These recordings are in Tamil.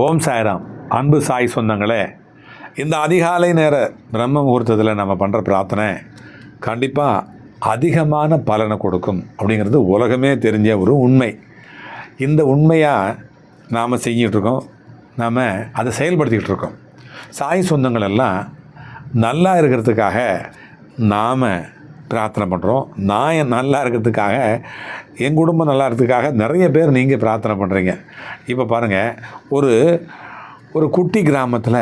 ஓம் சாய்ராம். அன்பு சாய் சொந்தங்களே, இந்த அதிகாலை நேர பிரம்ம முகூர்த்தத்தில் நம்ம பண்ணுற பிரார்த்தனை கண்டிப்பாக அதிகமான பலனை கொடுக்கும் அப்படிங்கிறது உலகமே தெரிஞ்ச ஒரு உண்மை. இந்த உண்மையாக நாம் செஞ்சிகிட்ருக்கோம், நாம் அதை செயல்படுத்திக்கிட்டு இருக்கோம். சாய் சொந்தங்கள் எல்லாம் நல்லா இருக்கிறதுக்காக நாம் பிரார்த்தனை பண்ணுறோம். நான் நல்லா இருக்கிறதுக்காக, என் குடும்பம் நல்லா இருக்கிறதுக்காக நிறைய பேர் நீங்கள் பிரார்த்தனை பண்ணுறீங்க. இப்போ பாருங்கள், ஒரு குட்டி கிராமத்தில்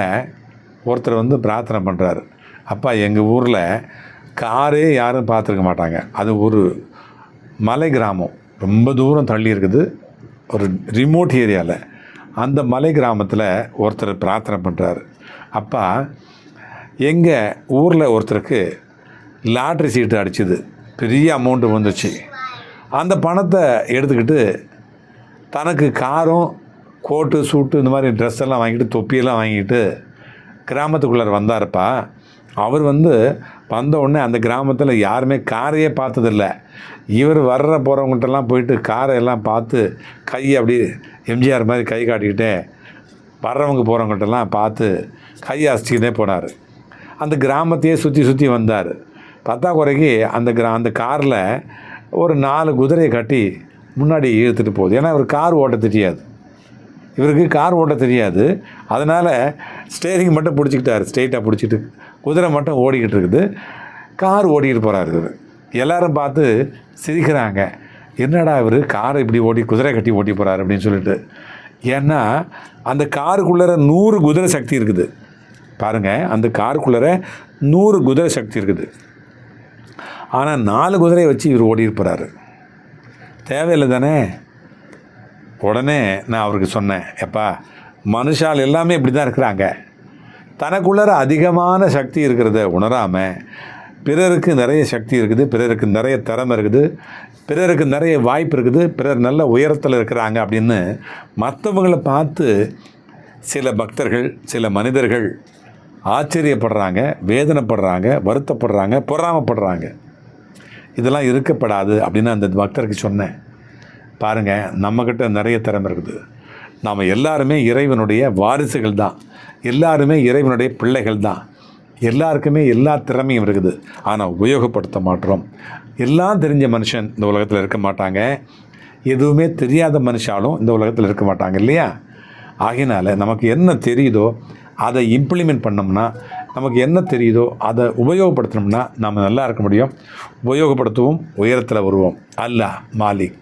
ஒருத்தர் வந்து பிரார்த்தனை பண்ணுறாரு. அப்பா, எங்கள் ஊரில் காரே யாரும் பார்த்துருக்க மாட்டாங்க. அது ஒரு மலை கிராமம், ரொம்ப தூரம் தள்ளி இருக்குது, ஒரு ரிமோட் ஏரியாவில். அந்த மலை கிராமத்தில் ஒருத்தர் பிரார்த்தனை பண்ணுறாரு. அப்பா, எங்கள் ஊரில் ஒருத்தருக்கு லாட்ரி சீட்டு அடிச்சுது, பெரிய அமௌண்ட்டு வந்துச்சு. அந்த பணத்தை எடுத்துக்கிட்டு தனக்கு காரும் கோட்டு சூட்டு இந்த மாதிரி ட்ரெஸ் எல்லாம் வாங்கிட்டு தொப்பியெல்லாம் வாங்கிட்டு கிராமத்துக்குள்ளே வந்தார்ப்பா. அவர் வந்த உடனே அந்த கிராமத்தில் யாருமே காரையே பார்த்ததில்ல. இவர் வர்ற போகிறவங்கள்ட்டெல்லாம் போயிட்டு காரை எல்லாம் பார்த்து கையை அப்படி எம்ஜிஆர் மாதிரி கை காட்டிக்கிட்டே வர்றவங்க போகிறவங்கள்ட்டெல்லாம் பார்த்து கையை அசைச்சிக்கிட்டே போனார். அந்த கிராமத்தையே சுற்றி வந்தார். பத்தாக்குறைக்கு அந்த காரில் ஒரு 4 குதிரையை கட்டி முன்னாடி இழுத்துட்டு போகுது. ஏன்னா இவர் கார் ஓட்ட தெரியாது, இவருக்கு கார் ஓட்ட தெரியாது. அதனால் ஸ்டேரிங் மட்டும் பிடிச்சிக்கிட்டார், ஸ்ட்ரெயிட்டாக பிடிச்சிட்டு. குதிரை மட்டும் ஓடிக்கிட்டு இருக்குது, கார் ஓடிக்கிட்டு போகிறாரு. இவர் எல்லோரும் பார்த்து சிரிக்கிறாங்க, என்னடா இவர் காரை இப்படி குதிரை கட்டி ஓட்டி போகிறாரு அப்படின்னு சொல்லிட்டு. ஏன்னா அந்த காருக்குள்ளே 100 குதிரை சக்தி இருக்குது. பாருங்கள், அந்த காருக்குள்ளே 100 குதிரை சக்தி இருக்குது. ஆனால் 4 குதிரையை வச்சு இவர் ஓடிட்டு போகிறாரு. தேவையில்லை தானே? உடனே நான் அவருக்கு சொன்னேன், எப்பா, மனுஷால் எல்லாமே இப்படி தான் இருக்கிறாங்க. தனக்குள்ளே அதிகமான சக்தி இருக்கிறத உணராமல் பிறருக்கு நிறைய சக்தி இருக்குது, பிறருக்கு நிறைய திறமை இருக்குது, பிறருக்கு நிறைய வாய்ப்பு இருக்குது, பிறர் நல்ல உயரத்தில் இருக்கிறாங்க அப்படின்னு மற்றவங்களை பார்த்து சில பக்தர்கள், சில மனிதர்கள் ஆச்சரியப்படுறாங்க, வேதனைப்படுறாங்க, வருத்தப்படுறாங்க, பொறாமப்படுறாங்க. இதெல்லாம் இருக்கப்படாது அப்படின்னு அந்த பக்தருக்கு சொன்னேன். பாருங்கள், நம்மக்கிட்ட நிறைய திறமை இருக்குது. நாம் எல்லாருமே இறைவனுடைய வாரிசுகள் தான், எல்லாருமே இறைவனுடைய பிள்ளைகள் தான். எல்லாருக்குமே எல்லா திறமையும் இருக்குது, ஆனால் உபயோகப்படுத்த மாட்டோம். எல்லாம் தெரிஞ்ச மனுஷன் இந்த உலகத்தில் இருக்க மாட்டாங்க, எதுவுமே தெரியாத மனுஷாலும் இந்த உலகத்தில் இருக்க மாட்டாங்க இல்லையா? ஆகினால நமக்கு என்ன தெரியுதோ அதை இம்ப்ளிமெண்ட் பண்ணோம்னா, நமக்கு என்ன தெரியுதோ அதை உபயோகப்படுத்தினோம்னா நம்ம நல்லா இருக்க முடியும். உபயோகப்படுத்துவோம், உயரத்தில் வருவோம். அல்லாஹ் மாலிக்.